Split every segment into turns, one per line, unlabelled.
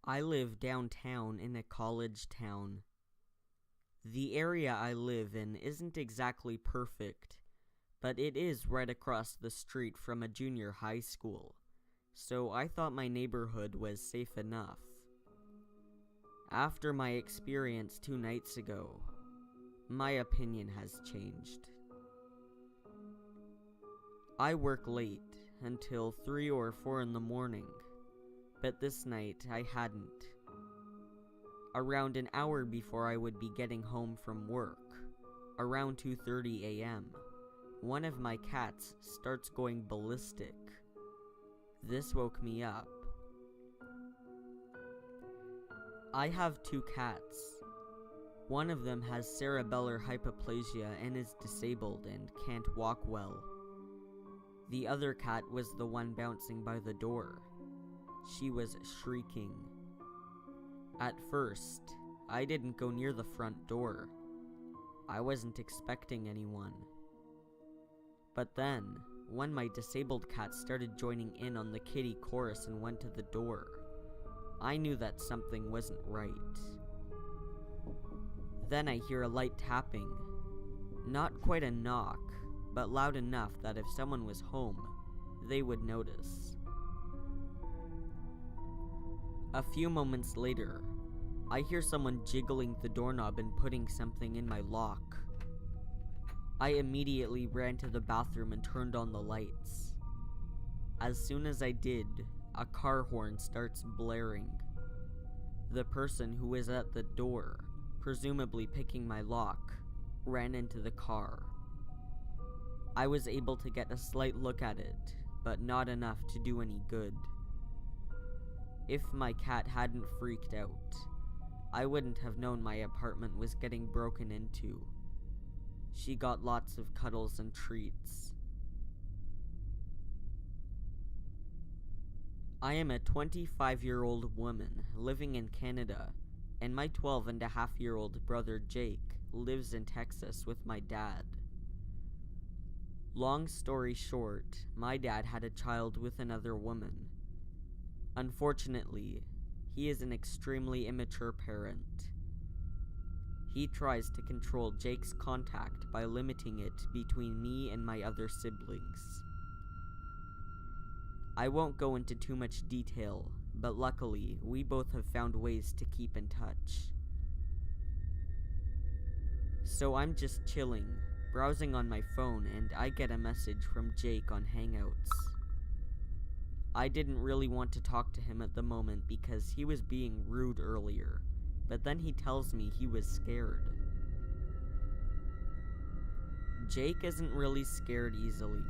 I live downtown in a college town. The area I live in isn't exactly perfect, but it is right across the street from a junior high school, so I thought my neighborhood was safe enough. After my experience 2 nights ago, my opinion has changed. I work late until 3 or 4 in the morning, but this night I hadn't. Around an hour before I would be getting home from work, around 2:30 a.m., one of my cats starts going ballistic. This woke me up. I have 2 cats. One of them has cerebellar hypoplasia and is disabled and can't walk well. The other cat was the one bouncing by the door. She was shrieking. At first, I didn't go near the front door. I wasn't expecting anyone. But then, when my disabled cat started joining in on the kitty chorus and went to the door, I knew that something wasn't right. Then I hear a light tapping. Not quite a knock, but loud enough that if someone was home, they would notice. A few moments later, I hear someone jiggling the doorknob and putting something in my lock. I immediately ran to the bathroom and turned on the lights. As soon as I did, a car horn starts blaring. The person who was at the door, presumably picking my lock, ran into the car. I was able to get a slight look at it, but not enough to do any good. If my cat hadn't freaked out, I wouldn't have known my apartment was getting broken into. She got lots of cuddles and treats. I am a 25-year-old woman living in Canada, and my 12-and-a-half-year-old brother Jake lives in Texas with my dad. Long story short, my dad had a child with another woman. Unfortunately, he is an extremely immature parent. He tries to control Jake's contact by limiting it between me and my other siblings. I won't go into too much detail, but luckily, we both have found ways to keep in touch. So I'm just chilling, browsing on my phone, and I get a message from Jake on Hangouts. I didn't really want to talk to him at the moment because he was being rude earlier, but then he tells me he was scared. Jake isn't really scared easily.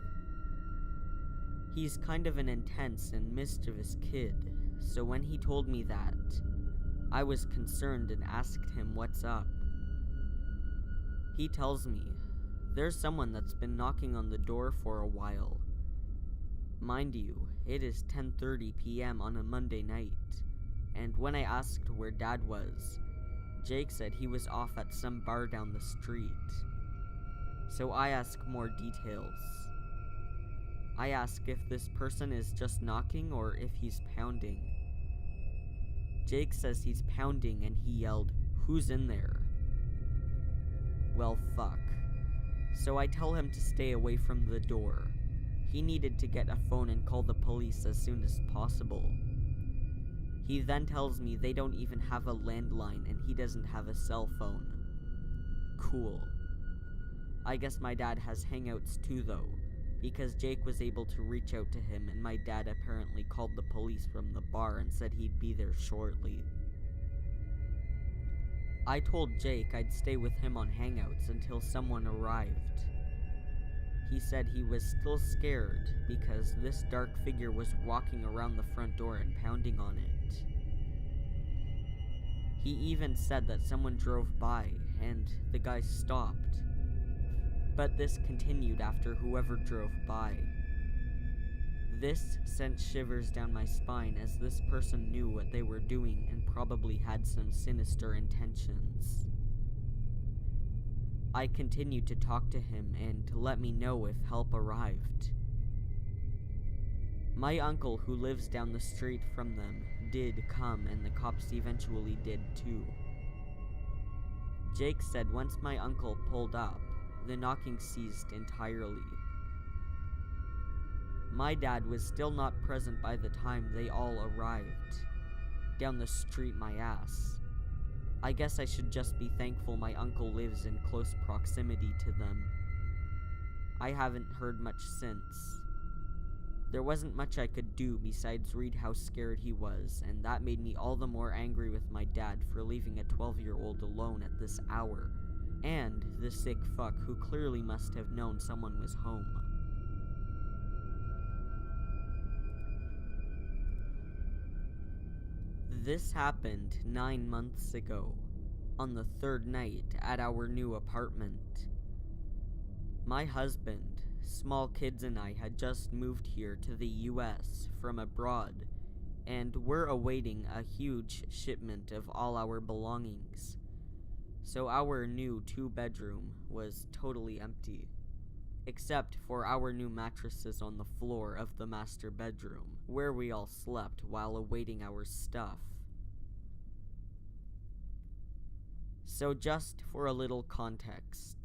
He's kind of an intense and mischievous kid, so when he told me that, I was concerned and asked him what's up. He tells me, there's someone that's been knocking on the door for a while. Mind you, it is 10:30 p.m. on a Monday night, and when I asked where Dad was, Jake said he was off at some bar down the street. So I ask more details. I ask if this person is just knocking or if he's pounding. Jake says he's pounding and he yelled, "Who's in there?" Well, fuck. So I tell him to stay away from the door. He needed to get a phone and call the police as soon as possible. He then tells me they don't even have a landline and he doesn't have a cell phone. Cool. I guess my dad has Hangouts too though, because Jake was able to reach out to him and my dad apparently called the police from the bar and said he'd be there shortly. I told Jake I'd stay with him on Hangouts until someone arrived. He said he was still scared because this dark figure was walking around the front door and pounding on it. He even said that someone drove by and the guy stopped. But this continued after whoever drove by. This sent shivers down my spine as this person knew what they were doing and probably had some sinister intentions. I continued to talk to him and to let me know if help arrived. My uncle, who lives down the street from them, did come, and the cops eventually did too. Jake said once my uncle pulled up, the knocking ceased entirely. My dad was still not present by the time they all arrived. Down the street my ass. I guess I should just be thankful my uncle lives in close proximity to them. I haven't heard much since. There wasn't much I could do besides read how scared he was, and that made me all the more angry with my dad for leaving a 12-year-old alone at this hour, and the sick fuck who clearly must have known someone was home. This happened 9 months ago, on the third night at our new apartment. My husband, small kids, and I had just moved here to the US from abroad, and were awaiting a huge shipment of all our belongings. So our new 2-bedroom was totally empty, except for our new mattresses on the floor of the master bedroom, where we all slept while awaiting our stuff. So just for a little context,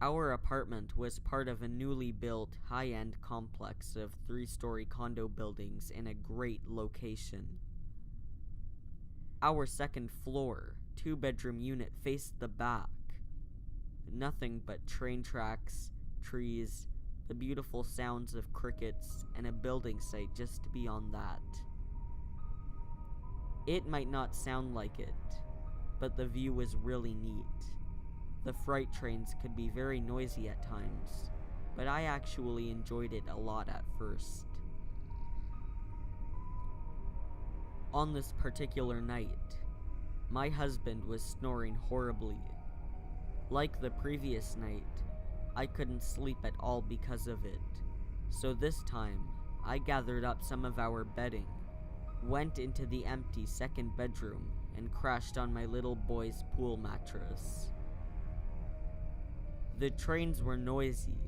our apartment was part of a newly built high-end complex of 3-story condo buildings in a great location. Our second floor, 2-bedroom unit faced the back. Nothing but train tracks, trees, the beautiful sounds of crickets, and a building site just beyond that. It might not sound like it, but the view was really neat. The freight trains could be very noisy at times, but I actually enjoyed it a lot at first. On this particular night, my husband was snoring horribly. Like the previous night, I couldn't sleep at all because of it, so this time, I gathered up some of our bedding, went into the empty second bedroom, and crashed on my little boy's pool mattress. The trains were noisy,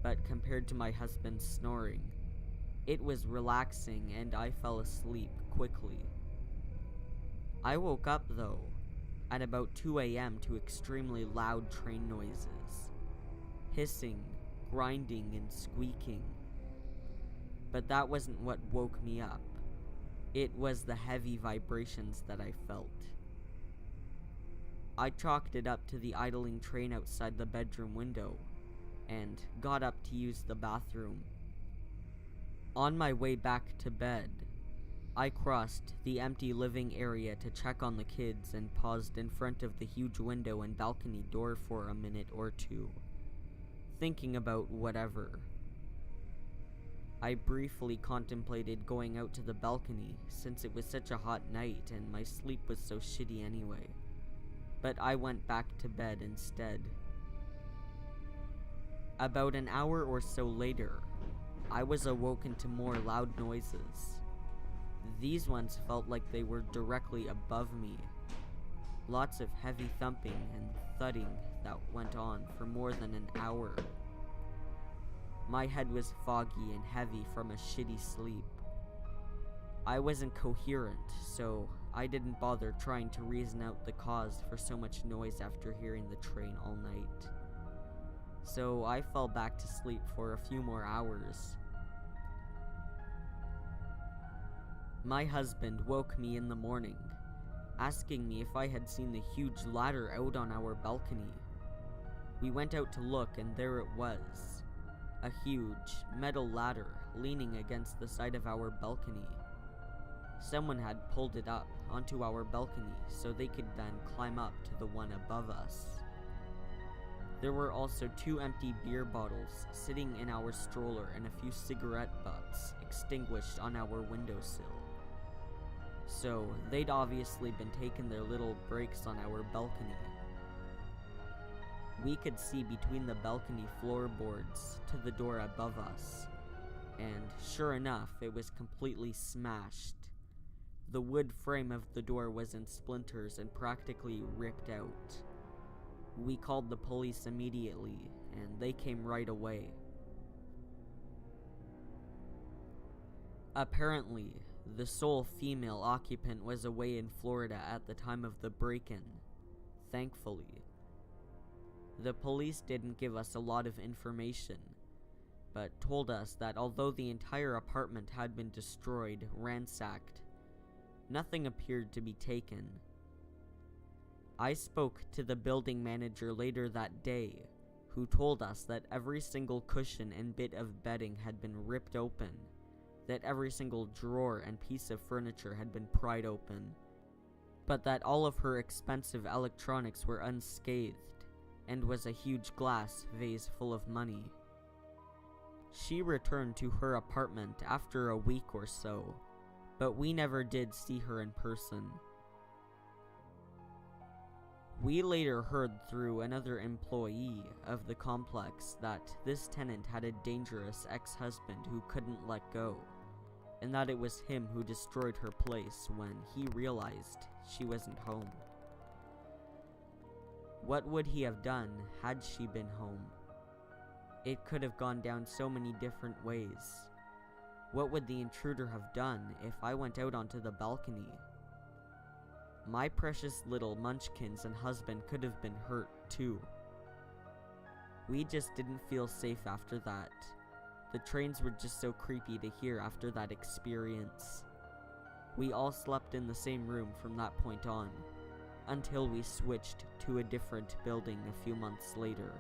but compared to my husband's snoring, it was relaxing and I fell asleep quickly. I woke up though, at about 2 a.m. to extremely loud train noises. Hissing, grinding, and squeaking. But that wasn't what woke me up. It was the heavy vibrations that I felt. I chalked it up to the idling train outside the bedroom window, and got up to use the bathroom. On my way back to bed, I crossed the empty living area to check on the kids and paused in front of the huge window and balcony door for a minute or two, thinking about whatever. I briefly contemplated going out to the balcony since it was such a hot night and my sleep was so shitty anyway, but I went back to bed instead. About an hour or so later, I was awoken to more loud noises. These ones felt like they were directly above me. Lots of heavy thumping and thudding that went on for more than an hour. My head was foggy and heavy from a shitty sleep. I wasn't coherent, so I didn't bother trying to reason out the cause for so much noise after hearing the train all night. So I fell back to sleep for a few more hours. My husband woke me in the morning, asking me if I had seen the huge ladder out on our balcony. We went out to look, and there it was. A huge metal ladder leaning against the side of our balcony. Someone had pulled it up onto our balcony so they could then climb up to the one above us. There were also 2 empty beer bottles sitting in our stroller and a few cigarette butts extinguished on our windowsill. So they'd obviously been taking their little breaks on our balcony. We could see between the balcony floorboards to the door above us, and sure enough, it was completely smashed. The wood frame of the door was in splinters and practically ripped out. We called the police immediately, and they came right away. Apparently, the sole female occupant was away in Florida at the time of the break-in, thankfully. The police didn't give us a lot of information, but told us that although the entire apartment had been destroyed, ransacked, nothing appeared to be taken. I spoke to the building manager later that day, who told us that every single cushion and bit of bedding had been ripped open, that every single drawer and piece of furniture had been pried open, but that all of her expensive electronics were unscathed, and was a huge glass vase full of money. She returned to her apartment after a week or so, but we never did see her in person. We later heard through another employee of the complex that this tenant had a dangerous ex-husband who couldn't let go, and that it was him who destroyed her place when he realized she wasn't home. What would he have done had she been home? It could have gone down so many different ways. What would the intruder have done if I went out onto the balcony? My precious little munchkins and husband could have been hurt too. We just didn't feel safe after that. The trains were just so creepy to hear after that experience. We all slept in the same room from that point on, until we switched to a different building a few months later.